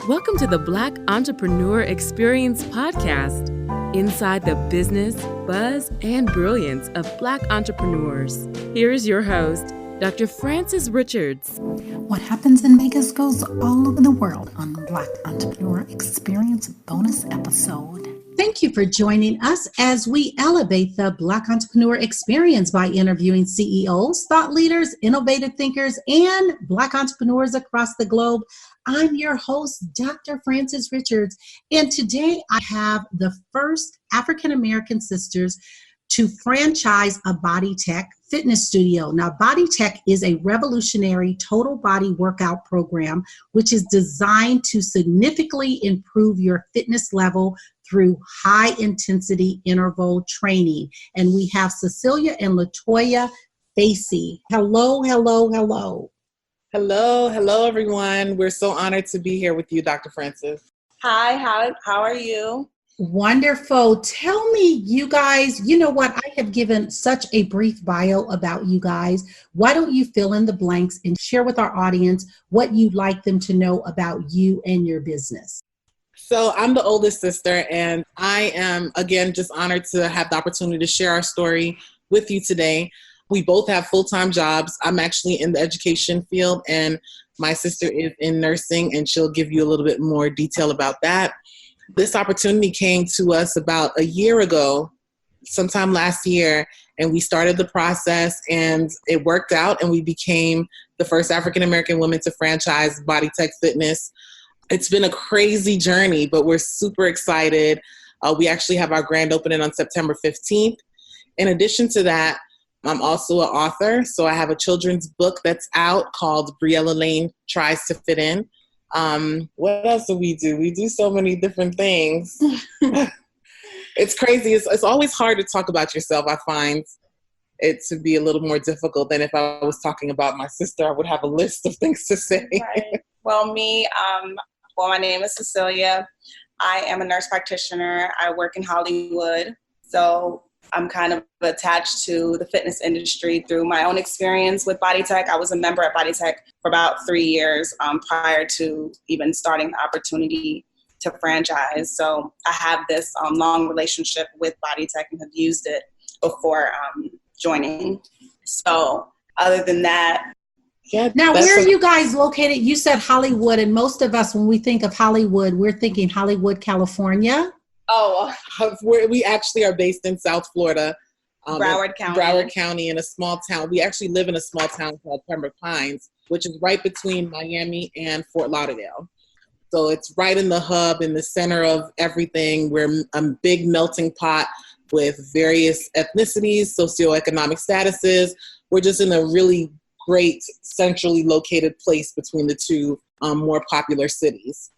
Welcome to the Black Entrepreneur Experience podcast, inside the business, buzz, and brilliance of Black entrepreneurs. Here is your host, Dr. Frances Richards. What happens in Vegas goes all over the world on the Black Entrepreneur Experience bonus episode. Thank you for joining us as we elevate the Black Entrepreneur Experience by interviewing CEOs, thought leaders, innovative thinkers, and Black entrepreneurs across the globe. I'm your host, Dr. Frances Richards, and today I have the first African-American sisters to franchise a Bodytek Fitness Studio. Now, Bodytek is a revolutionary total body workout program which is designed to significantly improve your fitness level through high-intensity interval training. And we have Cecelia and La-Toya Facey. Hello. Hello, everyone. We're so honored to be here with you, Dr. Frances. Hi, how are you? Wonderful. Tell me, you guys, you know what? I have given such a brief bio about you guys. Why don't you fill in the blanks and share with our audience what you'd like them to know about you and your business? So I'm the oldest sister, and I am, again, just honored to have the opportunity to share our story with you today. We both have full-time jobs. I'm actually in the education field, and my sister is in nursing, and she'll give you a little bit more detail about that. This opportunity came to us about a year ago, sometime last year, and we started the process, and it worked out, and we became the first African-American woman to franchise Bodytek Fitness. It's been a crazy journey, but we're super excited. We actually have our grand opening on September 15th. In addition to that, I'm also an author, so I have a children's book that's out called Briella Lane Tries to Fit In. What else do? We do so many different things. It's crazy. It's always hard to talk about yourself. I find it to be a little more difficult than if I was talking about my sister. I would have a list of things to say. Right. Well, my name is Cecelia. I am a nurse practitioner. I work in Hollywood, so I'm kind of attached to the fitness industry through my own experience with Bodytek. I was a member at Bodytek for about 3 years prior to even starting the opportunity to franchise. So I have this long relationship with Bodytek and have used it before joining. So other than that, yeah. Now, where are you guys located? You said Hollywood, and most of us, when we think of Hollywood, we're thinking Hollywood, California. Oh, we actually are based in South Florida, Broward County, in a small town. We actually live in a small town called Pembroke Pines, which is right between Miami and Fort Lauderdale. So it's right in the hub, in the center of everything. We're a big melting pot with various ethnicities, socioeconomic statuses. We're just in a really great centrally located place between the two more popular cities.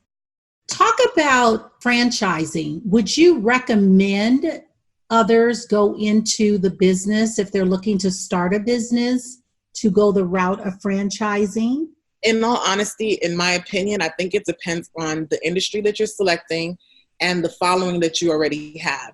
Talk about franchising. Would you recommend others go into the business if they're looking to start a business to go the route of franchising? In all honesty, in my opinion, I think it depends on the industry that you're selecting and the following that you already have.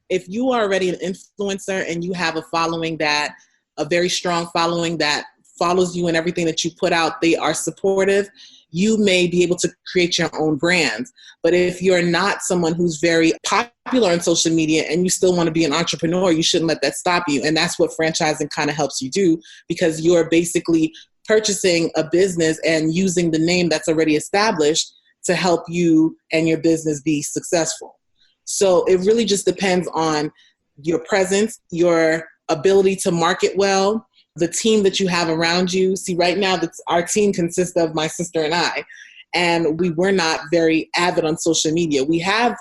If you are already an influencer and you have a very strong following that follows you in everything that you put out, they are supportive, you may be able to create your own brand. But if you're not someone who's very popular on social media and you still want to be an entrepreneur, you shouldn't let that stop you. And that's what franchising kind of helps you do, because you're basically purchasing a business and using the name that's already established to help you and your business be successful. So it really just depends on your presence, your ability to market well, the team that you have around you. See, right now, our team consists of my sister and I, and we were not very avid on social media. We have,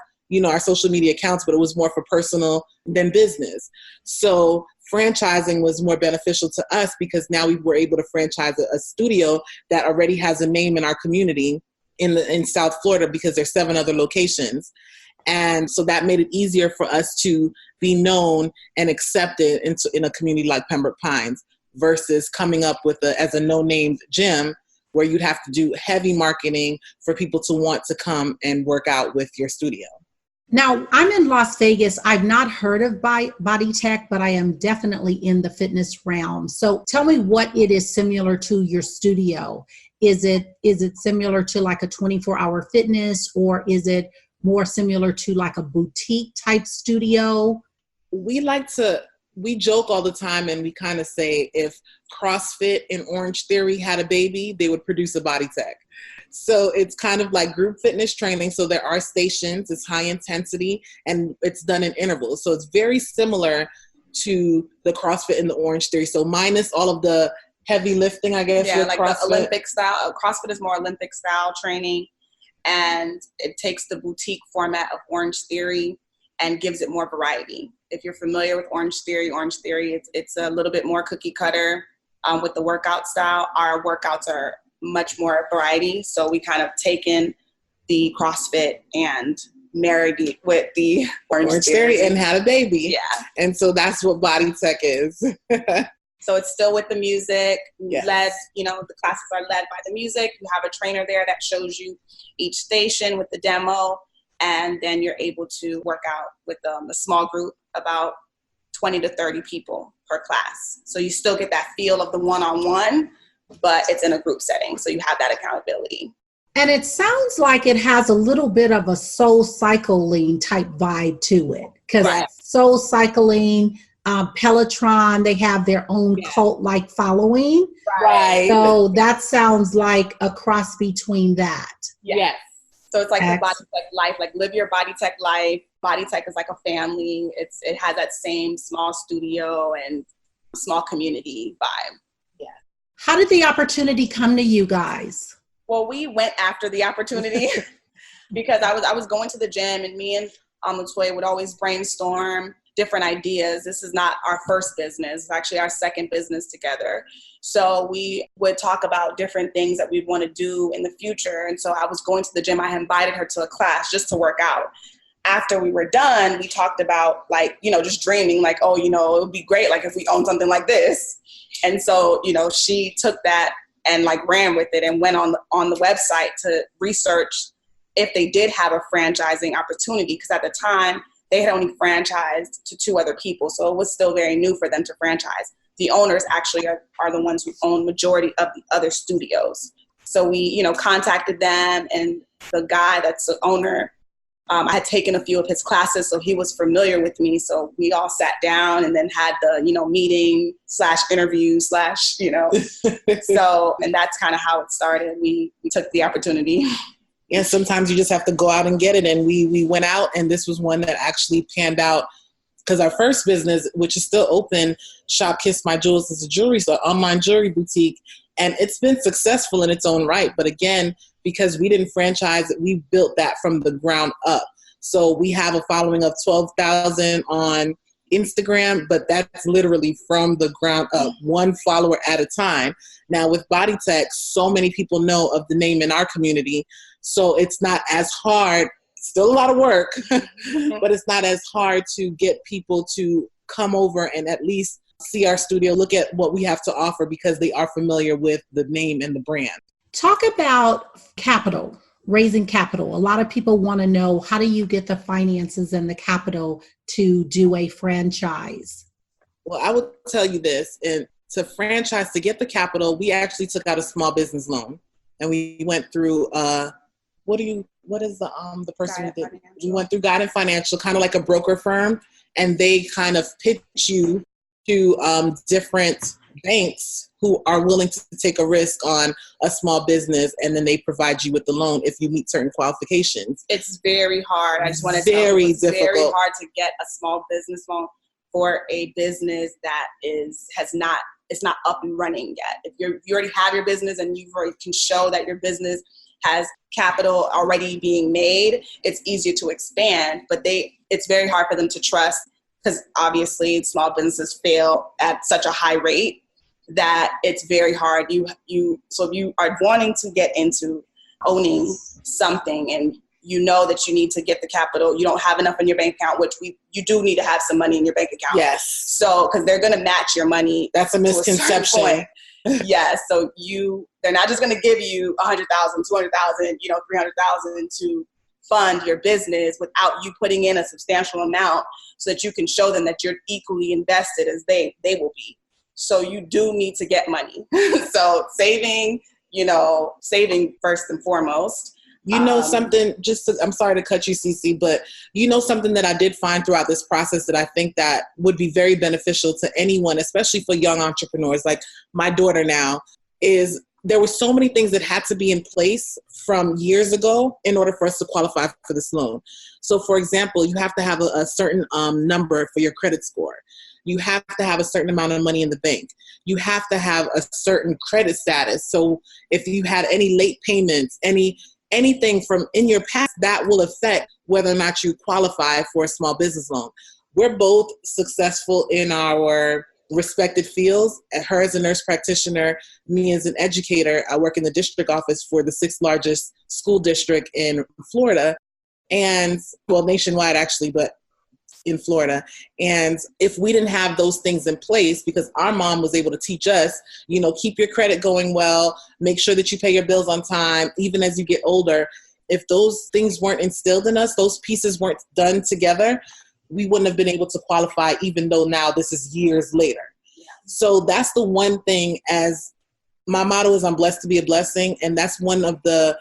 our social media accounts, but it was more for personal than business. So franchising was more beneficial to us because now we were able to franchise a studio that already has a name in our community in South Florida, because there's 7 other locations. And so that made it easier for us to be known and accepted in a community like Pembroke Pines, versus coming up with as a no-name gym where you'd have to do heavy marketing for people to want to come and work out with your studio. Now, I'm in Las Vegas. I've not heard of Bodytek, but I am definitely in the fitness realm. So tell me what it is similar to your studio. Is it similar to like a 24-hour fitness, or is it more similar to like a boutique type studio? We joke all the time, and we kind of say if CrossFit and Orange Theory had a baby, they would produce a Bodytek. So it's kind of like group fitness training. So there are stations, it's high intensity, and it's done in intervals. So it's very similar to the CrossFit and the Orange Theory. So minus all of the heavy lifting, I guess. Yeah, like CrossFit. The Olympic style. CrossFit is more Olympic style training, and it takes the boutique format of Orange Theory and gives it more variety. If you're familiar with Orange Theory, it's a little bit more cookie cutter with the workout style. Our workouts are much more variety. So we kind of taken the CrossFit and married it with the Orange Theory and had a baby. Yeah. And so that's what Bodytek is. So it's still with the music, yes. The classes are led by the music. You have a trainer there that shows you each station with the demo, and then you're able to work out with a small group, about 20 to 30 people per class. So you still get that feel of the one-on-one, but it's in a group setting. So you have that accountability. And it sounds like it has a little bit of a soul cycling type vibe to it, because Right. soul cycling, Peloton, they have their own cult-like following. Right. So that sounds like a cross between that. Yes. So it's like the Bodytek life, like live your Bodytek life. Bodytek is like a family. It has that same small studio and small community vibe. Yeah. How did the opportunity come to you guys? Well, we went after the opportunity because I was going to the gym, and me and La-Toya would always brainstorm different ideas. This is not our first business. It's actually our second business together. So we would talk about different things that we'd want to do in the future. And so I was going to the gym. I invited her to a class just to work out. After we were done, we talked about just dreaming, it would be great, if we owned something like this. And so, she took that and ran with it and went on the website to research if they did have a franchising opportunity. Because at the time, they had only franchised to 2 other people. So it was still very new for them to franchise. The owners actually are the ones who own majority of the other studios. So we, contacted them, and the guy that's the owner, I had taken a few of his classes, so he was familiar with me. So we all sat down and then had the, meeting / interview / so, and that's kind of how it started. We took the opportunity. Yeah, sometimes you just have to go out and get it. And we went out, and this was one that actually panned out, because our first business, which is still open, Shop Kiss My Jewels, is a jewelry store, online jewelry boutique. And it's been successful in its own right. But again, because we didn't franchise it, we built that from the ground up. So we have a following of 12,000 on Instagram, but that's literally from the ground up, one follower at a time. Now with Bodytek, so many people know of the name in our community. So it's not as hard, still a lot of work, but it's not as hard to get people to come over and at least see our studio, look at what we have to offer, because they are familiar with the name and the brand. Talk about capital, raising capital. A lot of people want to know, how do you get the finances and the capital to do a franchise? Well, I would tell you this, and to franchise, to get the capital, we actually took out a small business loan, and we went through, what is the person who did? We went through Guidance Financial, kind of like a broker firm, and they kind of pitch you to different banks who are willing to take a risk on a small business, and then they provide you with the loan if you meet certain qualifications. It's very hard. I just want to tell you, it's very hard to get a small business loan for a business that it's not up and running yet. If you already have your business and you already can show that your business has capital already being made, it's easier to expand, but it's very hard for them to trust, because obviously small businesses fail at such a high rate that it's very hard. So if you are wanting to get into owning something, and you know that you need to get the capital, you don't have enough in your bank account, which you do need to have some money in your bank account. Yes. So, because they're going to match your money. That's a misconception. Yes. So they're not just going to give you $100,000, $200,000, $300,000 to fund your business without you putting in a substantial amount, so that you can show them that you're equally invested as they will be. So you do need to get money. So saving saving first and foremost. Something, I'm sorry to cut you, Cece, but something that I did find throughout this process that I think that would be very beneficial to anyone, especially for young entrepreneurs, like my daughter now, is there were so many things that had to be in place from years ago in order for us to qualify for this loan. So for example, you have to have a certain number for your credit score. You have to have a certain amount of money in the bank. You have to have a certain credit status. So if you had any late payments, anything from in your past, that will affect whether or not you qualify for a small business loan. We're both successful in our respected fields. Her as a nurse practitioner, me as an educator. I work in the district office for the 6th largest school district in Florida, and nationwide actually, but in Florida. And if we didn't have those things in place, because our mom was able to teach us, keep your credit going well, make sure that you pay your bills on time, even as you get older. If those things weren't instilled in us, those pieces weren't done together, we wouldn't have been able to qualify, even though now this is years later. Yeah. So that's the one thing, as my motto is, I'm blessed to be a blessing. And that's one of the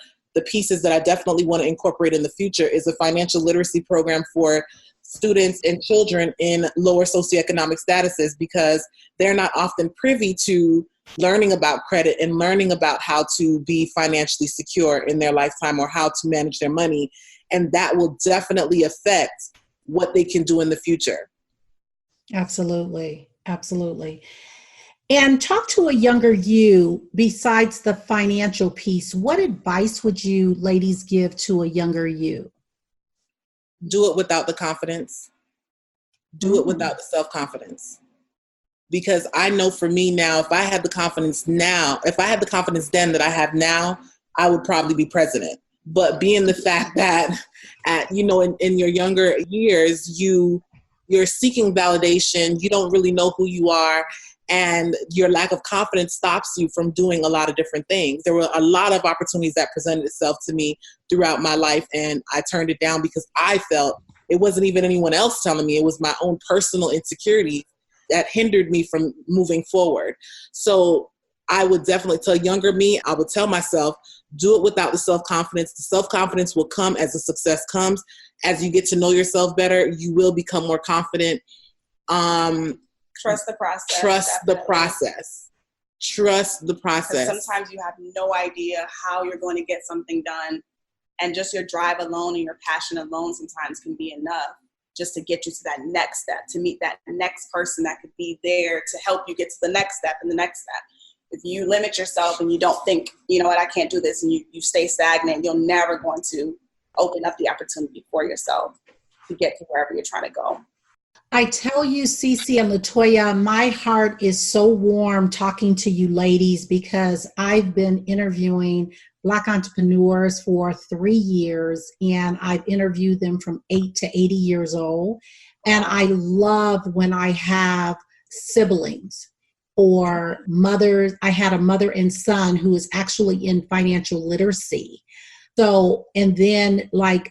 pieces that I definitely want to incorporate in the future, is a financial literacy program for students and children in lower socioeconomic statuses, because they're not often privy to learning about credit and learning about how to be financially secure in their lifetime, or how to manage their money. And that will definitely affect what they can do in the future. Absolutely. Absolutely. And talk to a younger you, besides the financial piece. What advice would you ladies give to a younger you? Do it without the confidence. Do it without the self-confidence. Because I know for me now, if I had the confidence then that I have now, I would probably be president. But being the fact that in your younger years, you're seeking validation, you don't really know who you are, and your lack of confidence stops you from doing a lot of different things. There were a lot of opportunities that presented itself to me throughout my life, and I turned it down because I felt it wasn't even anyone else telling me. It was my own personal insecurity that hindered me from moving forward. So I would definitely tell younger me, I would tell myself, do it without the self-confidence. The self-confidence will come as the success comes. As you get to know yourself better, you will become more confident. Trust the process. Trust the process. Trust the process. Sometimes you have no idea how you're going to get something done. And just your drive alone and your passion alone sometimes can be enough just to get you to that next step, to meet that next person that could be there to help you get to the next step and the next step. If you limit yourself and you don't think, I can't do this, and you stay stagnant, you're never going to open up the opportunity for yourself to get to wherever you're trying to go. I tell you, Cece and La-Toya, my heart is so warm talking to you ladies, because I've been interviewing Black entrepreneurs for 3 years, and I've interviewed them from 8 to 80 years old. And I love when I have siblings or mothers. I had a mother and son who is actually in financial literacy. So, and then I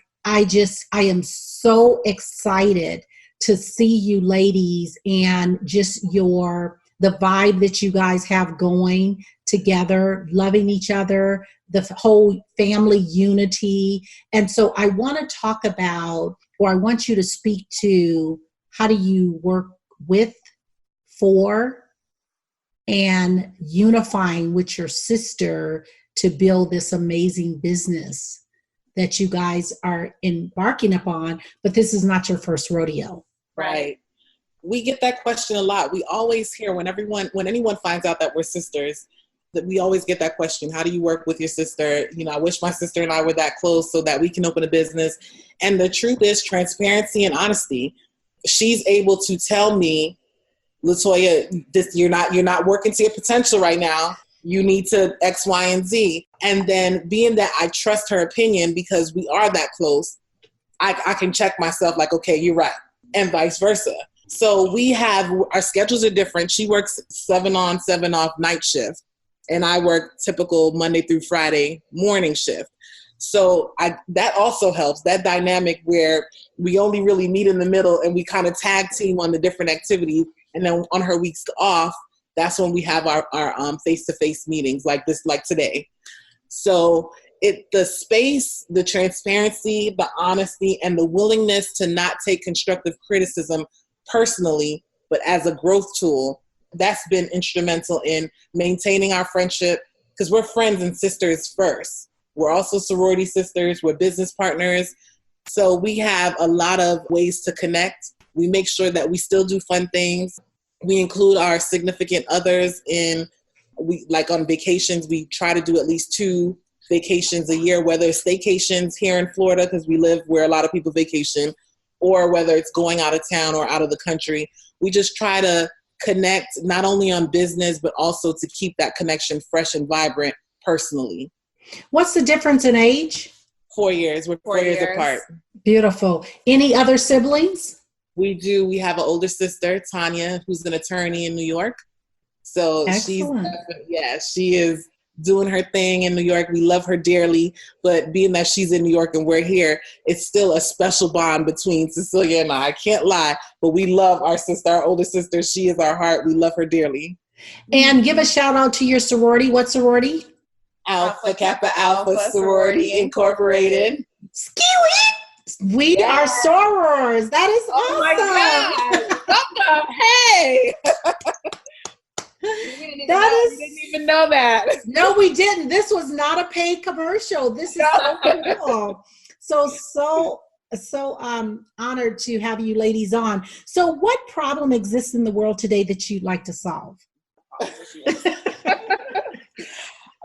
am so excited to see you ladies, and just the vibe that you guys have going together, loving each other, the whole family unity. And so I want to talk about, or I want you to speak to, how do you work with, for, and unifying with your sister to build this amazing business that you guys are embarking upon, but this is not your first rodeo. Right. We get that question a lot. We always hear when anyone finds out that we're sisters, that we always get that question, how do you work with your sister? I wish my sister and I were that close so that we can open a business. And the truth is transparency and honesty. She's able to tell me, La-Toya, you're not working to your potential right now. You need to X, Y, and Z. And then being that I trust her opinion because we are that close, I can check myself like, okay, you're right. And vice versa. So our schedules are different. She works 7 on, 7 off night shift. And I work typical Monday through Friday morning shift. So that also helps, that dynamic where we only really meet in the middle and we kind of tag team on the different activities. And then on her weeks off, that's when we have our face-to-face meetings like this, like today. So the space, the transparency, the honesty, and the willingness to not take constructive criticism personally, but as a growth tool, that's been instrumental in maintaining our friendship, because we're friends and sisters first. We're also sorority sisters. We're business partners. So we have a lot of ways to connect. We make sure that we still do fun things. We include our significant others like on vacations. We try to do at least 2 vacations a year, whether it's staycations here in Florida, because we live where a lot of people vacation, or whether it's going out of town or out of the country. We just try to connect not only on business, but also to keep that connection fresh and vibrant personally. What's the difference in age? 4 years. We're 4 years apart. Beautiful. Any other siblings? We do. We have an older sister, Tonya, who's an attorney in New York. So Excellent. she is doing her thing in New York. We love her dearly, but being that she's in New York and we're here, it's still a special bond between Cecelia and I can't lie, but we love our sister, our older sister. She is our heart. We love her dearly. And give a shout out to your sorority. What sorority? Alpha Kappa Alpha Sorority Incorporated. Skewy! We are sorors. That is awesome. My God. Welcome. Hey. We didn't even know that. No, we didn't. This was not a paid commercial. This is so cool. So honored to have you ladies on. So what problem exists in the world today that you'd like to solve?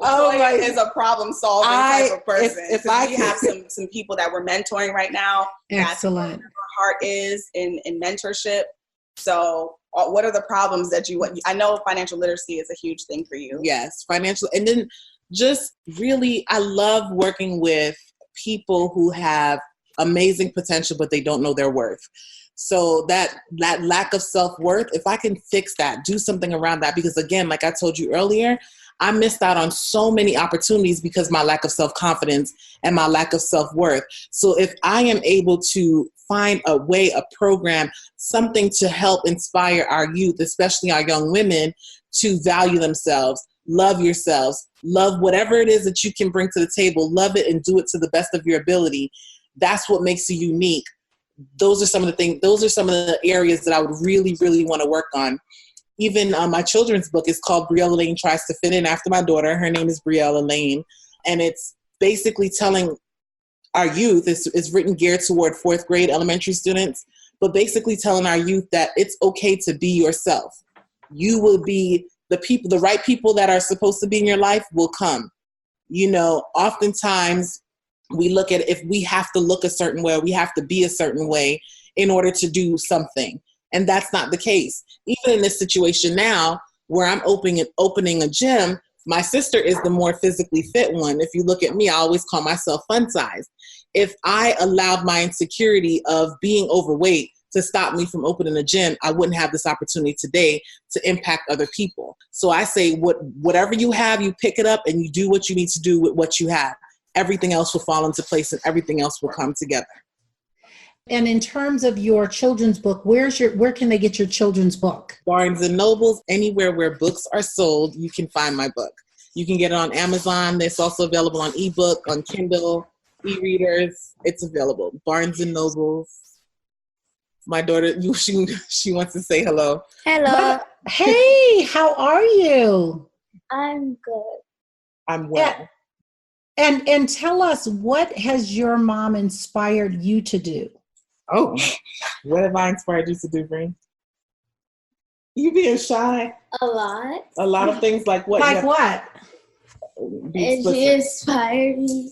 Tonya is a problem-solving type of person. If I we have some people that we're mentoring right now. Excellent. That's where our heart is in mentorship. So what are the problems that you want? I know financial literacy is a huge thing for you. Yes, financial. And then just really, I love working with people who have amazing potential, but they don't know their worth. So that lack of self-worth, if I can fix that, do something around that, because again, like I told you earlier, I missed out on so many opportunities because my lack of self-confidence and my lack of self-worth. So if I am able to find a way, a program, something to help inspire our youth, especially our young women, to value themselves, love yourselves, love whatever it is that you can bring to the table, love it and do it to the best of your ability. That's what makes you unique. Those are some of the things, those are some of the areas that I would really, really want to work on. Even my children's book is called Brielle Elaine Tries to Fit In, after my daughter. Her name is Brielle Elaine. And it's basically telling our youth, it's written geared toward 4th grade elementary students, but basically telling our youth that it's okay to be yourself. You will be the right people that are supposed to be in your life will come. You know, oftentimes we look at if we have to look a certain way, we have to be a certain way in order to do something. And that's not the case. Even in this situation now where I'm opening a gym, my sister is the more physically fit one. If you look at me, I always call myself fun size. If I allowed my insecurity of being overweight to stop me from opening a gym, I wouldn't have this opportunity today to impact other people. So I say, whatever you have, you pick it up and you do what you need to do with what you have. Everything else will fall into place and everything else will come together. And in terms of your children's book, where can they get your children's book? Barnes and Nobles, anywhere where books are sold, you can find my book. You can get it on Amazon. It's also available on ebook, on Kindle, e-readers. It's available. Barnes and Nobles. My daughter, she wants to say hello. Hello. Hey, how are you? I'm good. I'm well. And tell us, what has your mom inspired you to do? Oh, what have I inspired you to do, Breen? You being shy? A lot. A lot of things, like what? Like what? And she inspired me.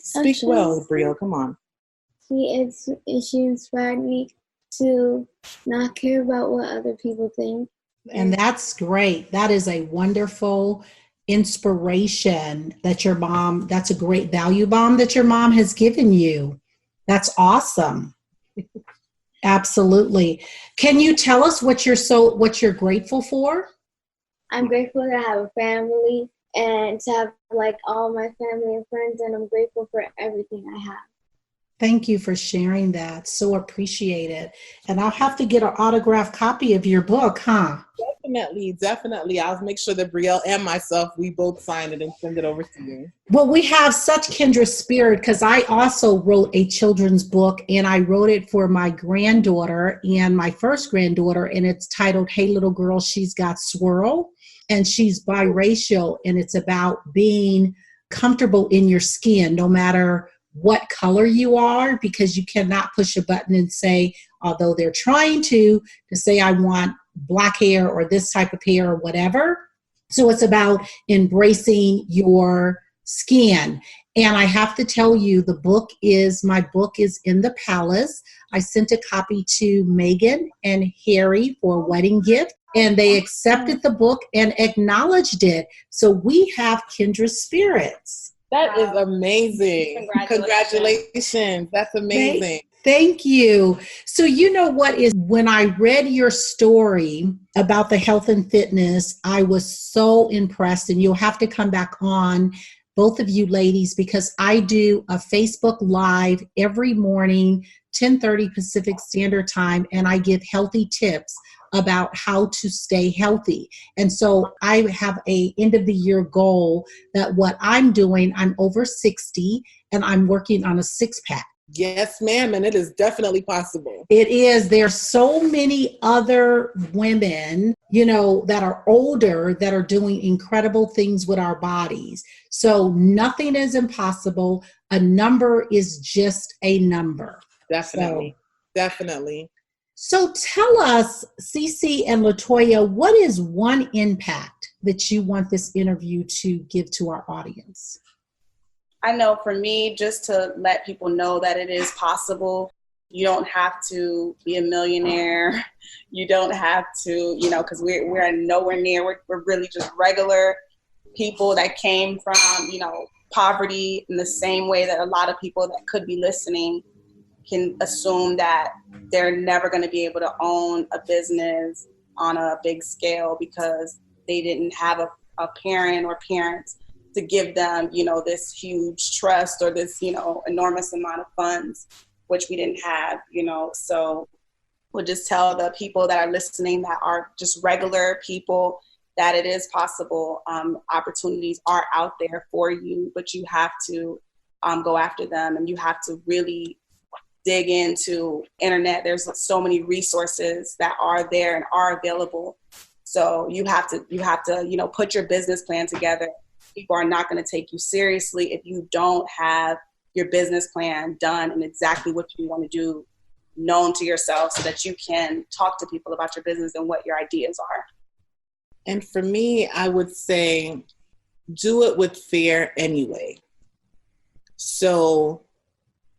Speak well, Brielle. Come on. She inspired me to not care about what other people think. And that's great. That is a wonderful inspiration that your mom, that's a great value bomb that your mom has given you. That's awesome. Absolutely. Can you tell us what you're grateful for? I'm grateful to have a family and to have like all my family and friends, and I'm grateful for everything I have. Thank you for sharing that. So appreciate it. And I'll have to get an autographed copy of your book, huh? Definitely. I'll make sure that Brielle and myself, we both sign it and send it over to you. Well, we have such kindred spirit because I also wrote a children's book, and I wrote it for my granddaughter and my first granddaughter, and it's titled Hey Little Girl, She's Got Swirl, and she's biracial, and it's about being comfortable in your skin no matter what color you are, because you cannot push a button and say, although they're trying to say I want black hair or this type of hair or whatever. So it's about embracing your skin. And I have to tell you, my book is in the palace. I sent a copy to Megan and Harry for a wedding gift, and they accepted the book and acknowledged it. So we have kindred spirits. That is amazing. Congratulations. That's amazing. Thank you. So you know what is, when I read your story about the health and fitness, I was so impressed, and you'll have to come back on, both of you ladies, because I do a Facebook Live every morning, 10:30 Pacific Standard Time, and I give healthy tips about how to stay healthy. And so I have a end of the year goal that what I'm doing, I'm over 60 and I'm working on a 6-pack. Yes, ma'am. And it is definitely possible. It is. There are so many other women, that are older that are doing incredible things with our bodies. So nothing is impossible. A number is just a number. Definitely. So tell us, Cece and La-Toya, what is one impact that you want this interview to give to our audience? I know for me, just to let people know that it is possible. You don't have to be a millionaire. You don't have to, because we're nowhere near. We're really just regular people that came from, poverty, in the same way that a lot of people that could be listening can assume that they're never going to be able to own a business on a big scale because they didn't have a parent or parents to give them, this huge trust or this, enormous amount of funds, which we didn't have, So we'll just tell the people that are listening that are just regular people that it is possible. Opportunities are out there for you, but you have to go after them, and you have to really dig into internet. There's so many resources that are there and are available. So you have to, put your business plan together. People are not going to take you seriously if you don't have your business plan done and exactly what you want to do known to yourself, so that you can talk to people about your business and what your ideas are. And for me, I would say, do it with fear anyway. So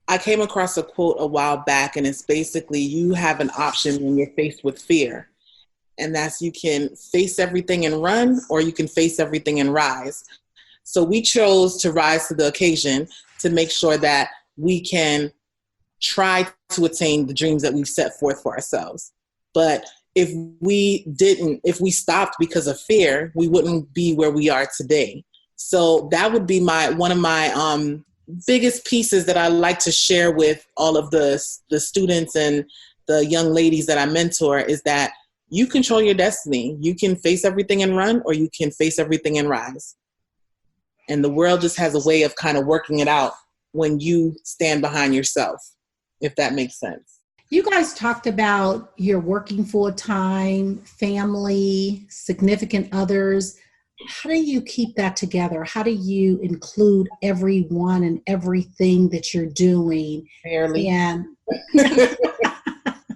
I came across a quote a while back, and it's basically, you have an option when you're faced with fear. And that's, you can face everything and run, or you can face everything and rise. So we chose to rise to the occasion to make sure that we can try to attain the dreams that we've set forth for ourselves. But if we stopped because of fear, we wouldn't be where we are today. So that would be one of my biggest pieces that I like to share with all of the students and the young ladies that I mentor, is that you control your destiny. You can face everything and run, or you can face everything and rise. And the world just has a way of kind of working it out when you stand behind yourself, if that makes sense. You guys talked about your working full-time, family, significant others. How do you keep that together? How do you include everyone and everything that you're doing? Barely. And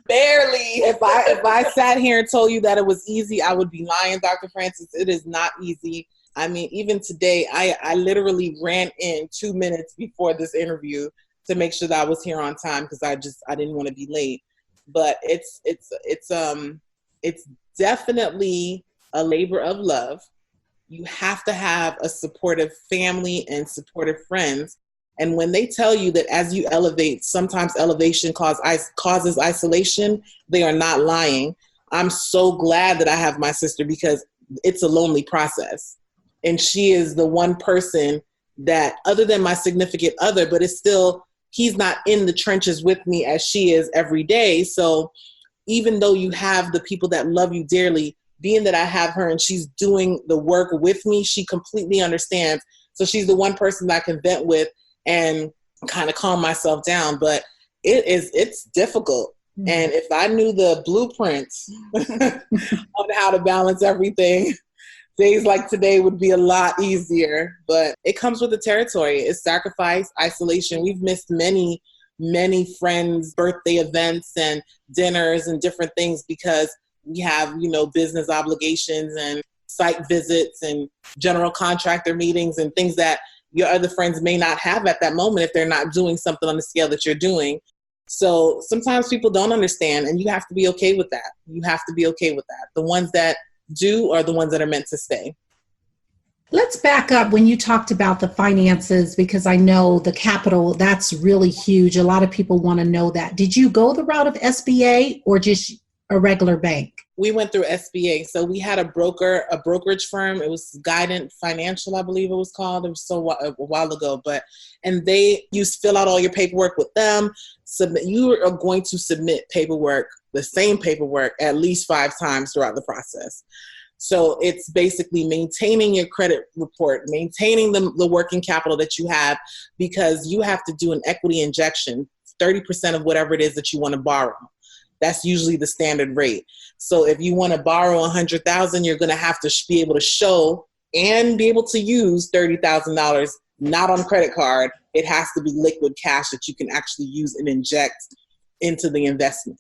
barely. If I sat here and told you that it was easy, I would be lying, Dr. Francis. It is not easy. I mean, even today, I literally ran in 2 minutes before this interview to make sure that I was here on time, because I didn't want to be late. But it's definitely a labor of love. You have to have a supportive family and supportive friends. And when they tell you that as you elevate, sometimes elevation causes isolation, they are not lying. I'm so glad that I have my sister, because it's a lonely process. And she is the one person that, other than my significant other, but it's still, he's not in the trenches with me as she is every day. So even though you have the people that love you dearly, being that I have her and she's doing the work with me, she completely understands. So she's the one person that I can vent with and kind of calm myself down. But it's difficult. And if I knew the blueprints on how to balance everything, days like today would be a lot easier. But it comes with the territory. It's sacrifice, isolation. We've missed many friends' birthday events and dinners and different things because we have, business obligations and site visits and general contractor meetings and things that your other friends may not have at that moment if they're not doing something on the scale that you're doing. So sometimes people don't understand, and you have to be okay with that. You have to be okay with that. The ones that do are the ones that are meant to stay. Let's back up when you talked about the finances, because I know the capital, that's really huge. A lot of people want to know that. Did you go the route of SBA or just a regular bank? We went through SBA. So we had a brokerage firm. It was Guidant Financial, I believe it was called. It was a while ago, and you fill out all your paperwork with them. You are going to submit the same paperwork at least 5 times throughout the process. So it's basically maintaining your credit report, maintaining the working capital that you have, because you have to do an equity injection, 30% of whatever it is that you want to borrow. That's usually the standard rate. So if you want to borrow $100,000, you're going to have to be able to show and be able to use $30,000, not on credit card. It has to be liquid cash that you can actually use and inject into the investment.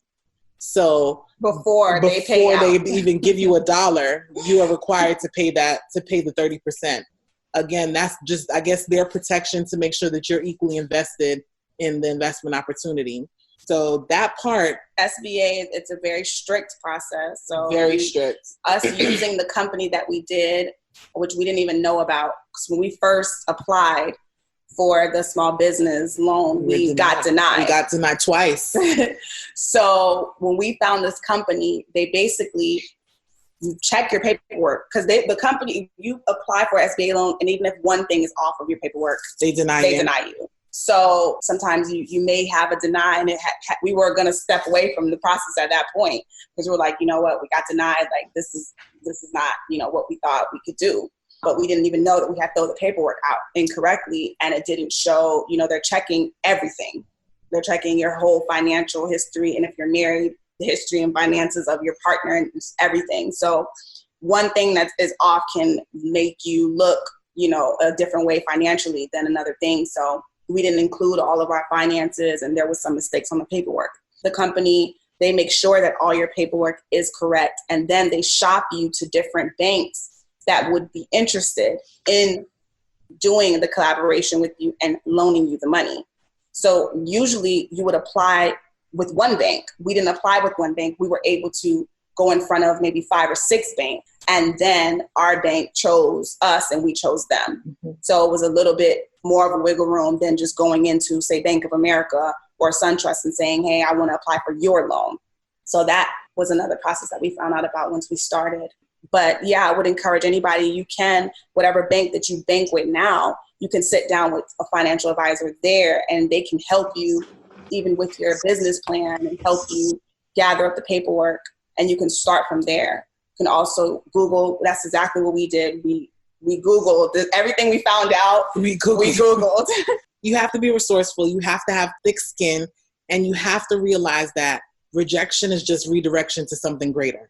So before they even give you $1, you are required to pay the 30%. Again, that's just, I guess, their protection to make sure that you're equally invested in the investment opportunity. So that part, SBA, it's a very strict process. So very strict. Us using the company that we did, which we didn't even know about, because when we first applied for the small business loan, we got denied. We got denied twice. So when we found this company, they basically, you check your paperwork, because the company, you apply for SBA loan, and even if one thing is off of your paperwork, they deny you. So sometimes you may have a deny, and we were going to step away from the process at that point, because we were like, you know what, we got denied. Like, this is not, what we thought we could do. But we didn't even know that we had to throw the paperwork out incorrectly, and it didn't show, they're checking everything. They're checking your whole financial history, and if you're married, the history and finances of your partner, and just everything. So one thing that is off can make you look, a different way financially than another thing. So we didn't include all of our finances, and there was some mistakes on the paperwork. The company, they make sure that all your paperwork is correct, and then they shop you to different banks that would be interested in doing the collaboration with you and loaning you the money. So usually you would apply with one bank. We didn't apply with one bank. We were able to go in front of maybe 5 or 6 banks, and then our bank chose us and we chose them. Mm-hmm. So it was a little bit more of a wiggle room than just going into, say, Bank of America or SunTrust and saying, hey, I want to apply for your loan. So that was another process that we found out about once we started. But yeah, I would encourage anybody, you can, whatever bank that you bank with now, you can sit down with a financial advisor there, and they can help you even with your business plan and help you gather up the paperwork, and you can start from there. You can also Google. That's exactly what we did. We Googled everything we found out. We Googled. You have to be resourceful. You have to have thick skin, and you have to realize that rejection is just redirection to something greater.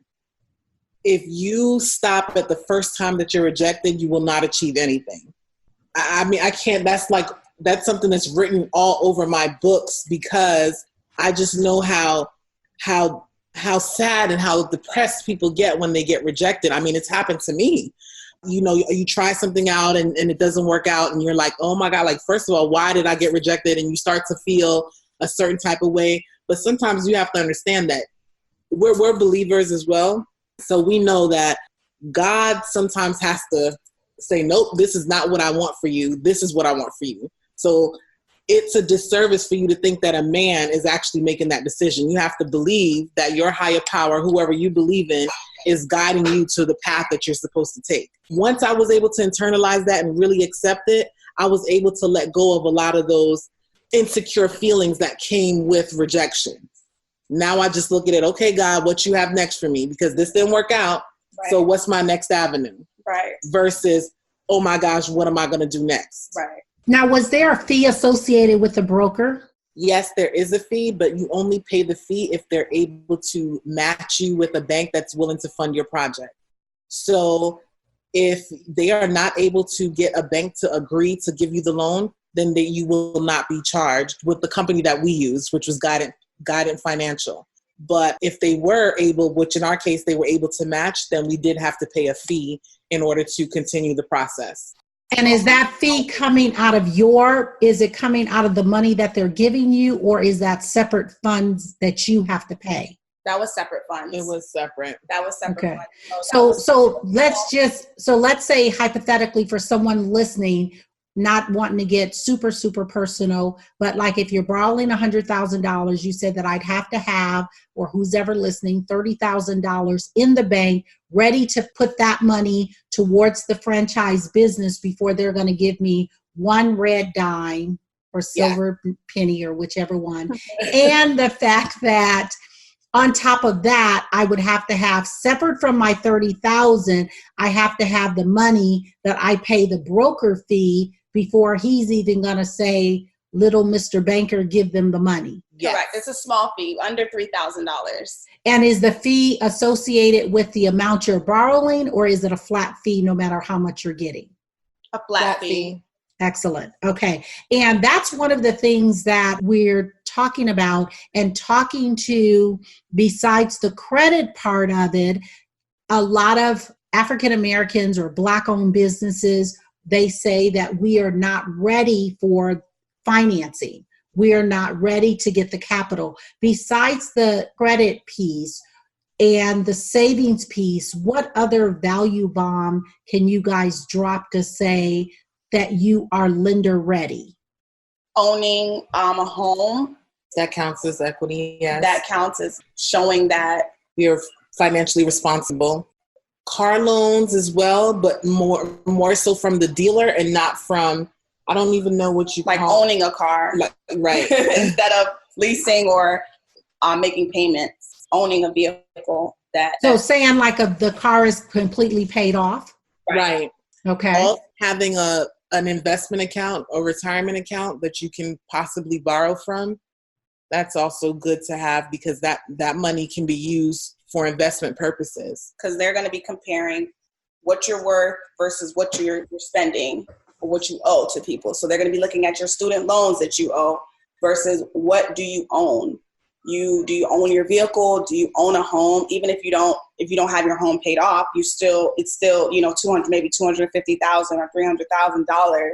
If you stop at the first time that you're rejected, you will not achieve anything. I mean, I can't, that's something that's written all over my books, because I just know how sad and how depressed people get when they get rejected. I mean, it's happened to me. You try something out and it doesn't work out, and you're like, oh my God, like, first of all, why did I get rejected? And you start to feel a certain type of way. But sometimes you have to understand that we're believers as well. So we know that God sometimes has to say, nope, this is not what I want for you. This is what I want for you. So it's a disservice for you to think that a man is actually making that decision. You have to believe that your higher power, whoever you believe in, is guiding you to the path that you're supposed to take. Once I was able to internalize that and really accept it, I was able to let go of a lot of those insecure feelings that came with rejection. Now I just look at it, okay, God, what you have next for me? Because this didn't work out. Right. So what's my next avenue? Right. Versus, oh my gosh, what am I going to do next? Right. Now, was there a fee associated with the broker? Yes, there is a fee, but you only pay the fee if they're able to match you with a bank that's willing to fund your project. So if they are not able to get a bank to agree to give you the loan, then you will not be charged with the company that we used, which was Guidant Financial. But if they were able, which in our case, they were able to match, then we did have to pay a fee in order to continue the process. And is that fee coming out of is it coming out of the money that they're giving you, or is that separate funds that you have to pay? That was separate funds. It was separate. That was separate Okay. funds. So let's say hypothetically for someone listening, not wanting to get super, super personal, but like if you're borrowing $100,000, you said that I'd have to have, or who's ever listening, $30,000 in the bank, ready to put that money towards the franchise business before they're going to give me one red dime or silver penny or whichever one. And the fact that on top of that, I would have to have, separate from my $30,000, I have to have the money that I pay the broker fee before he's even going to say, little Mr. Banker, give them the money. Yes. Correct. It's a small fee, under $3,000. And is the fee associated with the amount you're borrowing, or is it a flat fee no matter how much you're getting? A flat fee. Excellent. Okay. And that's one of the things that we're talking about and talking to, besides the credit part of it, a lot of African Americans or Black-owned businesses, they say that we are not ready for financing. We are not ready to get the capital. Besides the credit piece and the savings piece, what other value bomb can you guys drop to say that you are lender ready? Owning a home. That counts as equity, yes. That counts as showing that you're financially responsible. Car loans as well, but more so from the dealer and not from, I don't even know what you like call owning a car. Right. Instead of leasing or making payments, owning a vehicle. So saying like the car is completely paid off? Right. Okay. Also having an investment account or retirement account that you can possibly borrow from, that's also good to have, because that money can be used for investment purposes. Because they're going to be comparing what you're worth versus what you're spending or what you owe to people. So they're going to be looking at your student loans that you owe versus what do you own. Do you own your vehicle? Do you own a home? Even if you don't have your home paid off, it's still maybe $250,000 or $300,000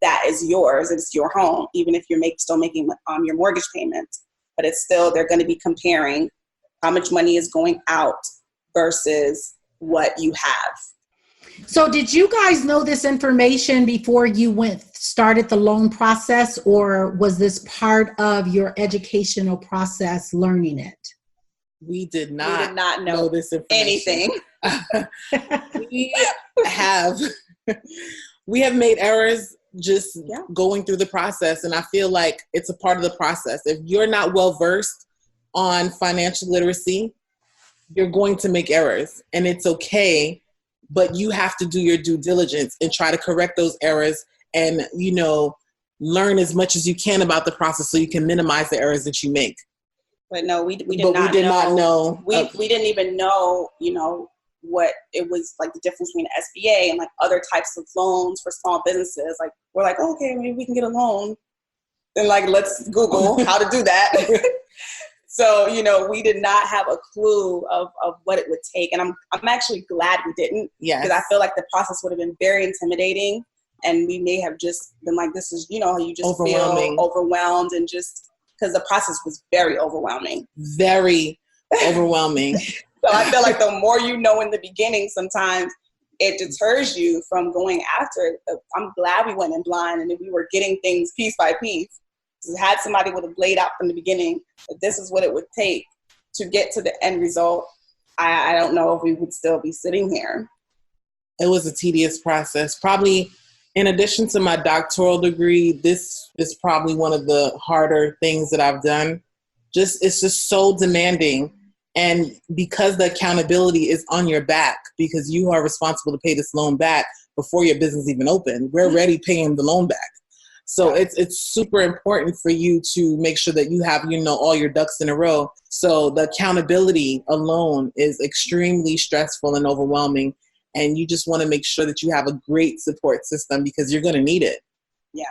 that is yours. It's your home, even if you're still making your mortgage payments. But it's still, they're going to be comparing how much money is going out versus what you have. So did you guys know this information before you started the loan process, or was this part of your educational process learning it? We did not know this information. Anything. We have made errors just going through the process, and I feel like it's a part of the process. If you're not well versed on financial literacy, you're going to make errors, and it's okay. But you have to do your due diligence and try to correct those errors and, learn as much as you can about the process so you can minimize the errors that you make. But no, we did not know. We didn't even know, what it was like, the difference between SBA and like other types of loans for small businesses. Like, we're like, oh, okay, maybe we can get a loan. And like, let's Google how to do that. So, we did not have a clue of what it would take. And I'm actually glad we didn't. Yes. Because I feel like the process would have been very intimidating. And we may have just been like, this is, you just feel overwhelmed, and just because the process was very overwhelming. Very overwhelming. So I feel like the more you know in the beginning, sometimes it deters you from going after it. I'm glad we went in blind and we were getting things piece by piece. Had somebody would have laid out from the beginning that this is what it would take to get to the end result, I don't know if we would still be sitting here. It was a tedious process. Probably in addition to my doctoral degree, this is probably one of the harder things that I've done. It's just so demanding. And because the accountability is on your back, because you are responsible to pay this loan back before your business even opened, we're already paying the loan back. So it's super important for you to make sure that you have, all your ducks in a row. So the accountability alone is extremely stressful and overwhelming. And you just want to make sure that you have a great support system because you're going to need it. Yeah.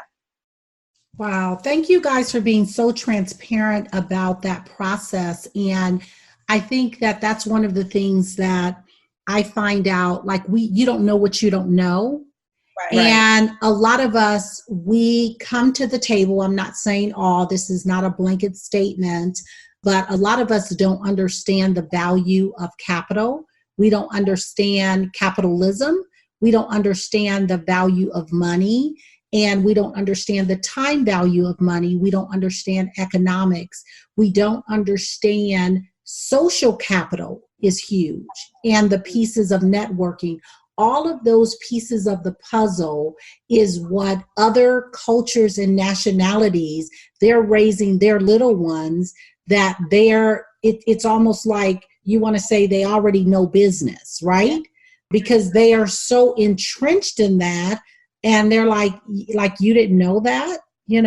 Wow. Thank you guys for being so transparent about that process. And I think that that's one of the things that I find out, like you don't know what you don't know. Right. And a lot of us, we come to the table. I'm not saying all, this is not a blanket statement, but a lot of us don't understand the value of capital. We don't understand capitalism. We don't understand the value of money. And we don't understand the time value of money. We don't understand economics. We don't understand social capital is huge. And the pieces of networking. All of those pieces of the puzzle is what other cultures and nationalities, they're raising their little ones that it's almost like you want to say they already know business, right? Because they are so entrenched in that and they're like you didn't know that, We're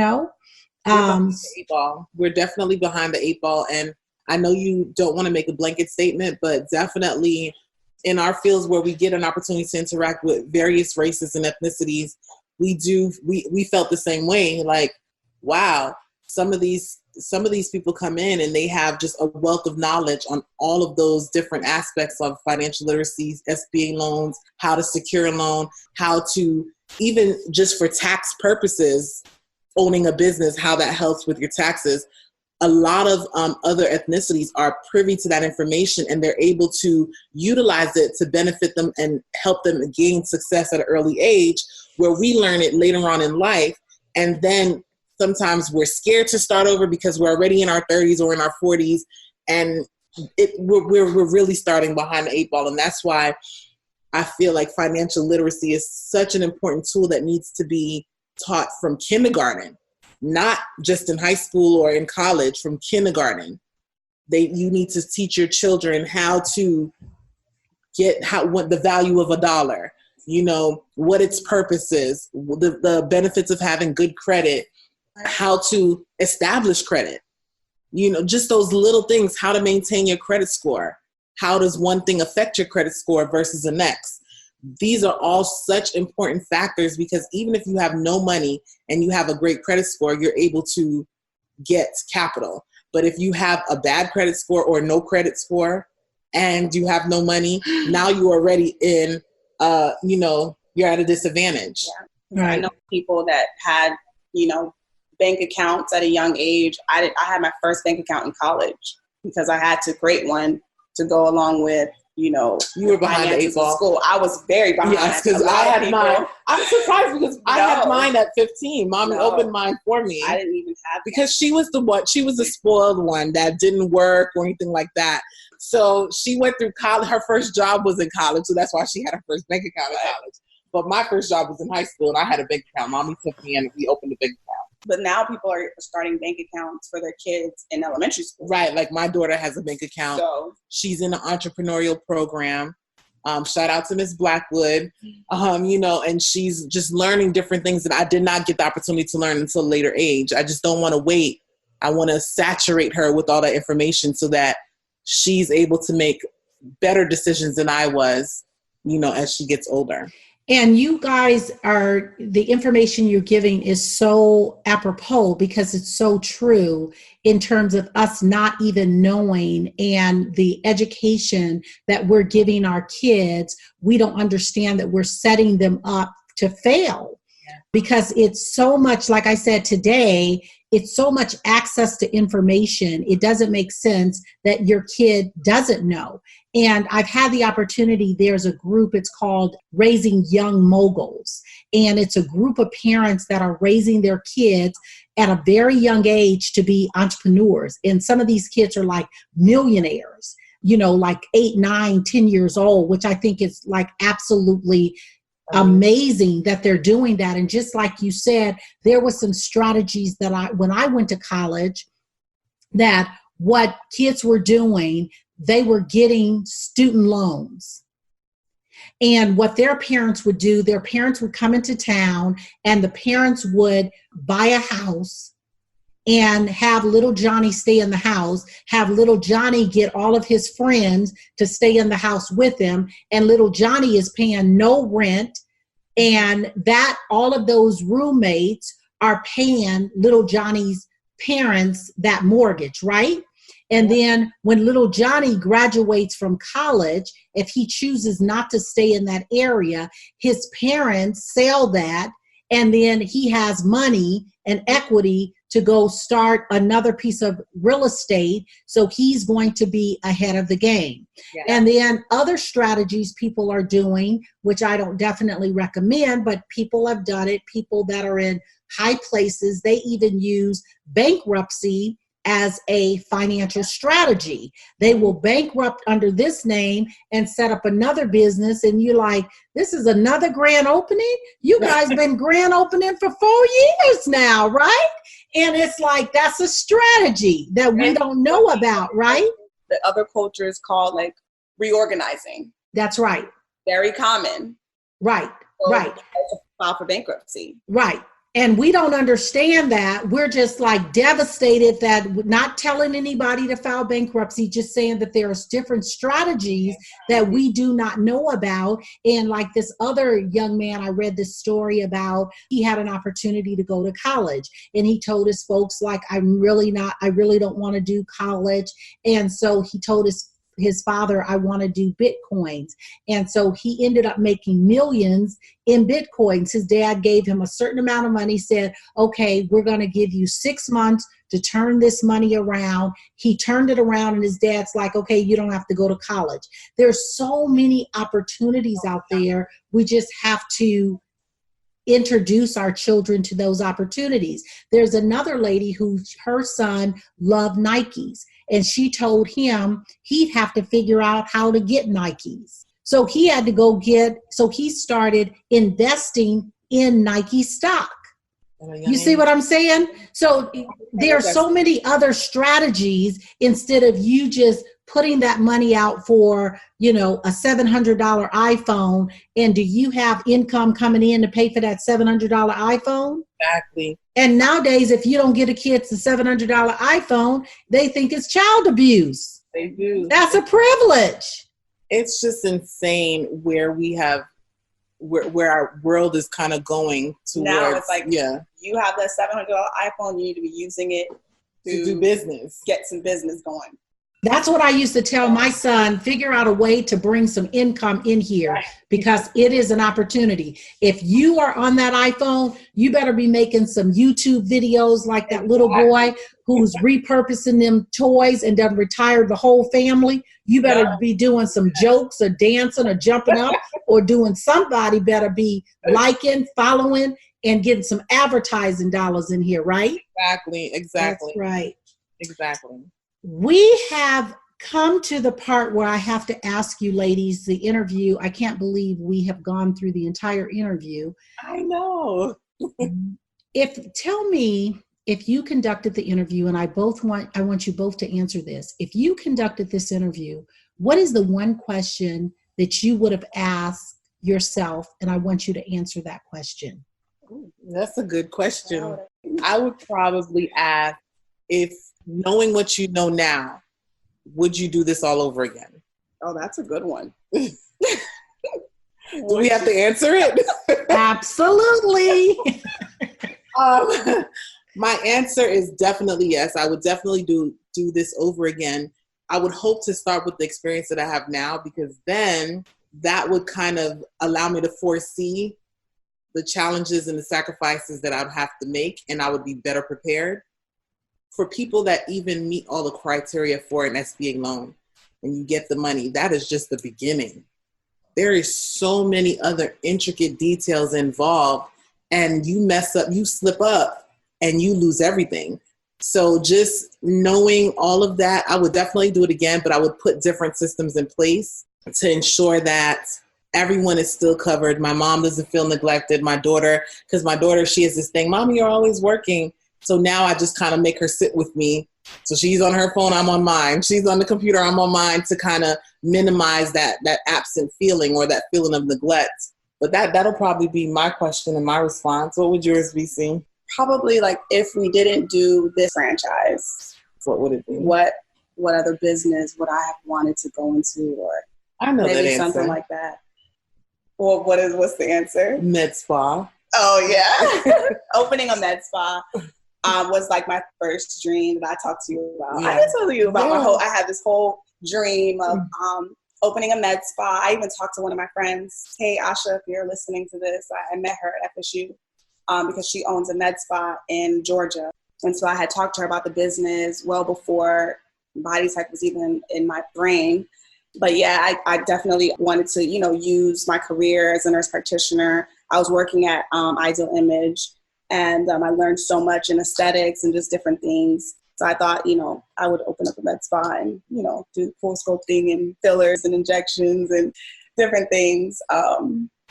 behind the 8 ball. We're definitely behind the 8 ball. And I know you don't want to make a blanket statement, but definitely in our fields where we get an opportunity to interact with various races and ethnicities, we felt the same way. Like, wow, some of these people come in and they have just a wealth of knowledge on all of those different aspects of financial literacy, SBA loans, how to secure a loan, how to, even just for tax purposes, owning a business, how that helps with your taxes. A lot of other ethnicities are privy to that information and they're able to utilize it to benefit them and help them gain success at an early age, where we learn it later on in life. And then sometimes we're scared to start over because we're already in our 30s or in our 40s. And we're really starting behind the 8 ball. And that's why I feel like financial literacy is such an important tool that needs to be taught from kindergarten. Not just in high school or in college, from kindergarten. You need to teach your children how to what the value of $1, what its purpose is, the benefits of having good credit, how to establish credit, just those little things, how to maintain your credit score. How does one thing affect your credit score versus the next? These are all such important factors because even if you have no money and you have a great credit score, you're able to get capital. But if you have a bad credit score or no credit score and you have no money, now you are already in, you're at a disadvantage. Yeah. Right. I know people that had, bank accounts at a young age. I had my first bank account in college because I had to create one to go along with, you were behind the 8 ball. School. I was very behind. Yes, because I had mine. I'm surprised because I had mine at 15. Mommy opened mine for me. I didn't even have because she was the spoiled one that didn't work or anything like that. So she went through college. Her first job was in college, so that's why she had her first bank account in college. But my first job was in high school, and I had a bank account. Mommy took me in, and we opened a bank account. But now people are starting bank accounts for their kids in elementary school. Right. Like my daughter has a bank account. So she's in an entrepreneurial program. Shout out to Miss Blackwood. And she's just learning different things that I did not get the opportunity to learn until a later age. I just don't want to wait. I want to saturate her with all that information so that she's able to make better decisions than I was, as she gets older. And you guys the information you're giving is so apropos because it's so true in terms of us not even knowing, and the education that we're giving our kids, we don't understand that we're setting them up to fail. Because it's so much, like I said today, it's so much access to information. It doesn't make sense that your kid doesn't know. And I've had the opportunity, there's a group, it's called Raising Young Moguls. And it's a group of parents that are raising their kids at a very young age to be entrepreneurs. And some of these kids are like millionaires, like 8, 9, 10 years old, which I think is like absolutely amazing that they're doing that. And just like you said, there were some strategies that when I went to college, that what kids were doing, they were getting student loans. And what their parents would do, their parents would come into town and the parents would buy a house and have little Johnny stay in the house, have little Johnny get all of his friends to stay in the house with him, and little Johnny is paying no rent, and that all of those roommates are paying little Johnny's parents that mortgage, right? And then when little Johnny graduates from college, if he chooses not to stay in that area, his parents sell that, and then he has money and equity to go start another piece of real estate. So he's going to be ahead of the game. Yeah. And then other strategies people are doing, which I don't definitely recommend, but people have done it. People that are in high places, they even use bankruptcy as a financial strategy. They will bankrupt under this name and set up another business. And you're like, this is another grand opening? You guys been grand opening for 4 years now, right? And it's like, that's a strategy that we don't know about, right? The other cultures call like reorganizing. That's right. Very common. Right, so right. File for bankruptcy. Right. And we don't understand that. We're just like devastated that not telling anybody to file bankruptcy, just saying that there's different strategies that we do not know about. And like this other young man, I read this story about, he had an opportunity to go to college and he told his folks like, I really don't want to do college. And so he told his father, I want to do Bitcoins. And so he ended up making millions in Bitcoins. His dad gave him a certain amount of money, said, okay, we're going to give you 6 months to turn this money around. He turned it around and his dad's like, okay, you don't have to go to college. There's so many opportunities out there. We just have to introduce our children to those opportunities. There's another lady who her son loved Nikes. And she told him he'd have to figure out how to get Nikes. So he had to so he started investing in Nike stock. You see what I'm saying? So there are so many other strategies instead of you just putting that money out for, a $700 iPhone. And do you have income coming in to pay for that $700 iPhone? Exactly. And nowadays, if you don't get a kid the $700 iPhone, they think it's child abuse. They do. That's a privilege. It's just insane where we have, where our world is kind of going towards. Now it's like, you have that $700 iPhone, you need to be using it to do business. Get some business going. That's what I used to tell my son, figure out a way to bring some income in here because it is an opportunity. If you are on that iPhone, you better be making some YouTube videos like that little boy who's repurposing them toys and done retired the whole family. You better be doing some jokes or dancing or jumping up or doing somebody better be liking, following, and getting some advertising dollars in here, right? Exactly. That's right. Exactly. We have come to the part where I have to ask you ladies, the interview, I can't believe we have gone through the entire interview. I know. Tell me if you conducted the interview, and I want you both to answer this. If you conducted this interview, what is the one question that you would have asked yourself? And I want you to answer that question. Ooh, that's a good question. I would probably ask, if knowing what you know now, would you do this all over again? Oh, that's a good one. Do we have to answer it? Absolutely. My answer is definitely yes. I would definitely do this over again. I would hope to start with the experience that I have now, because then that would kind of allow me to foresee the challenges and the sacrifices that I'd have to make, and I would be better prepared. For people that even meet all the criteria for an SBA loan and you get the money, that is just the beginning. There is so many other intricate details involved, and you mess up, you slip up, and you lose everything. So just knowing all of that, I would definitely do it again, but I would put different systems in place to ensure that everyone is still covered. My mom doesn't feel neglected. My daughter, because my daughter, she has this thing, Mommy, you're always working. So now I just kind of make her sit with me So she's on her phone, I'm on mine. She's on the computer, I'm on mine, to kind of minimize that absent feeling or that feeling of neglect. But that'll probably be my question and my response. What would yours be, C? Probably like if we didn't do this franchise, What would it be? What other business would I have wanted to go into, or I know maybe that something answer. like that? Well, what's the answer? Med spa. Oh yeah, opening a med spa was like my first dream that I talked to you about. Yeah. I didn't tell you about Yeah. I had this whole dream of opening a med spa. I even talked to one of my friends. Hey, Asha, if you're listening to this, I met her at FSU because she owns a med spa in Georgia. And so I had talked to her about the business well before Bodytek was even in my brain. But yeah, I definitely wanted to, use my career as a nurse practitioner. I was working at Ideal Image, and I learned so much in aesthetics and just different things. So I thought, I would open up a med spa and, do full sculpting and fillers and injections and different things.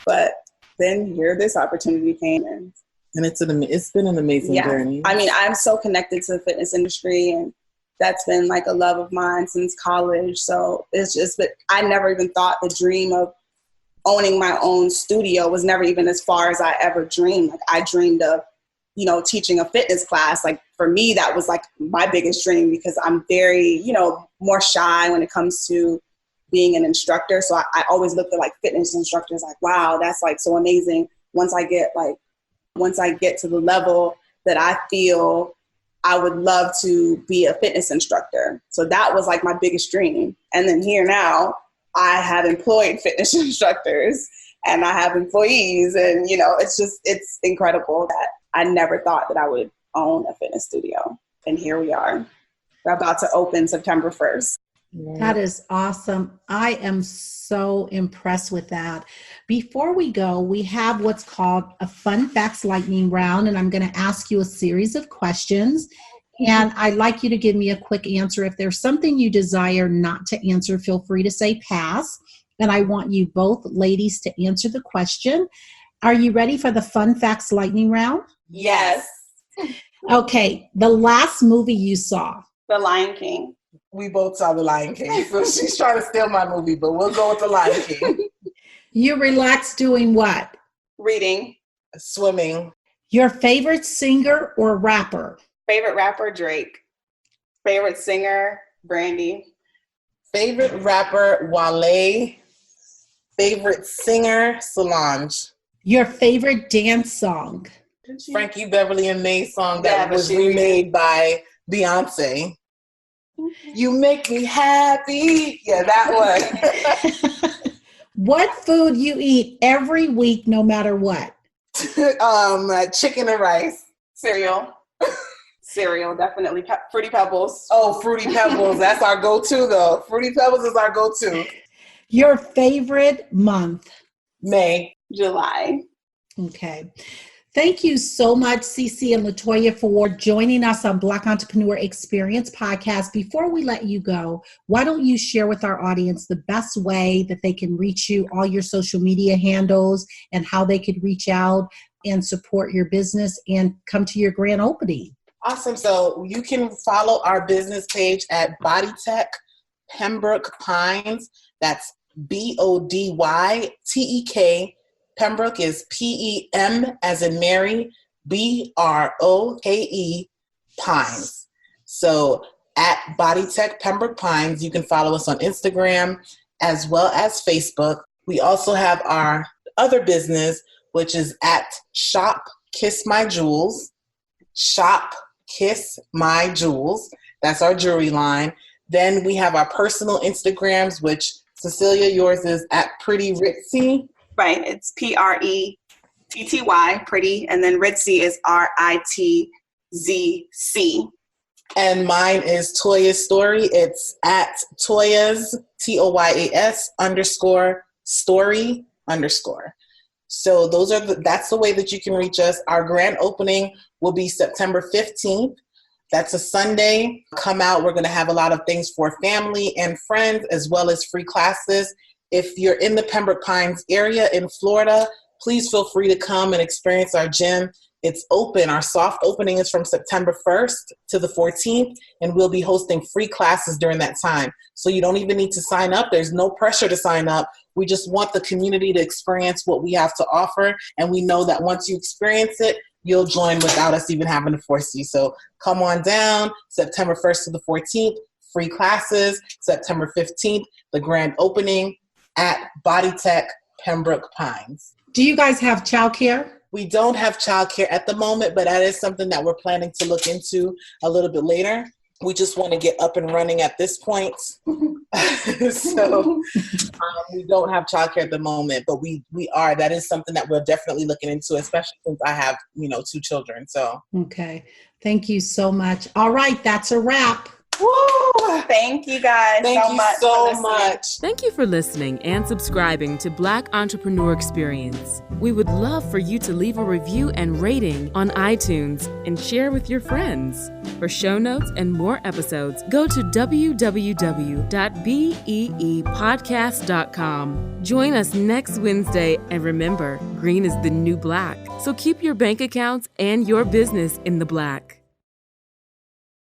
But then here this opportunity came in. And it's been an amazing journey. I mean, I'm so connected to the fitness industry, and that's been like a love of mine since college. So it's just that I never even thought the dream of owning my own studio was never even as far as I ever dreamed. Like I dreamed of, teaching a fitness class. Like for me, that was like my biggest dream because I'm very, more shy when it comes to being an instructor. So I always looked at like fitness instructors like, wow, that's like so amazing. Once I get to the level that I feel I would love to be a fitness instructor. So that was like my biggest dream. And then here now, I have employed fitness instructors and I have employees, and it's incredible that I never thought that I would own a fitness studio. And here we are. We're about to open September 1st. That is awesome. I am so impressed with that. Before we go, we have what's called a fun facts lightning round, and I'm going to ask you a series of questions. And I'd like you to give me a quick answer. If there's something you desire not to answer, feel free to say pass. And I want you both ladies to answer the question. Are you ready for the fun facts lightning round? Yes. Okay. The last movie you saw? The Lion King. We both saw The Lion King. So she's trying to steal my movie, but we'll go with The Lion King. You relax doing what? Reading. Swimming. Your favorite singer or rapper? Favorite rapper, Drake. Favorite singer, Brandy. Favorite rapper, Wale. Favorite singer, Solange. Your favorite dance song? Frankie Beverly and Maye song that was remade by Beyonce. You make me happy. Yeah, that one. What food you eat every week, no matter what? Chicken and rice. Cereal. Cereal, definitely. Fruity Pebbles. Oh, Fruity Pebbles. That's our go-to, though. Fruity Pebbles is our go-to. Your favorite month? May. July. Okay. Thank you so much, Cece and La-Toya, for joining us on Black Entrepreneur Experience podcast. Before we let you go, why don't you share with our audience the best way that they can reach you, all your social media handles, and how they could reach out and support your business and come to your grand opening? Awesome. So you can follow our business page at Bodytek Pembroke Pines. That's BODYTEK. Pembroke is PEM as in Mary, BROKE Pines. So at Bodytek Pembroke Pines, you can follow us on Instagram as well as Facebook. We also have our other business, which is at Shop Kiss My Jewels. Shop Kiss My Jewels. That's our jewelry line. Then we have our personal Instagrams, which Cecelia, yours is at Pretty Ritzy. Right. It's PRETTY, pretty. And then Ritzy is RITZC. And mine is Toya's Story. It's at Toya's, TOYAS _story _. So that's the way that you can reach us. Our grand opening will be September 15th. That's a Sunday. Come out. We're going to have a lot of things for family and friends, as well as free classes. If you're in the Pembroke Pines area in Florida, please feel free to come and experience our gym. It's open. Our soft opening is from September 1st to the 14th, and we'll be hosting free classes during that time. So you don't even need to sign up. There's no pressure to sign up. We just want the community to experience what we have to offer, and we know that once you experience it, you'll join without us even having to force you. So come on down, September 1st to the 14th, free classes. September 15th, the grand opening at Bodytek Pembroke Pines. Do you guys have childcare? We don't have childcare at the moment, but that is something that we're planning to look into a little bit later. We just want to get up and running at this point. So we don't have childcare at the moment, but we are. That is something that we're definitely looking into, especially since I have, 2 children. So okay. Thank you so much. All right, that's a wrap. Woo! Thank you guys so much. Thank you for listening and subscribing to Black Entrepreneur Experience. We would love for you to leave a review and rating on iTunes and share with your friends. For show notes and more episodes, go to www.beepodcast.com. Join us next Wednesday, and remember, green is the new black. So keep your bank accounts and your business in the black.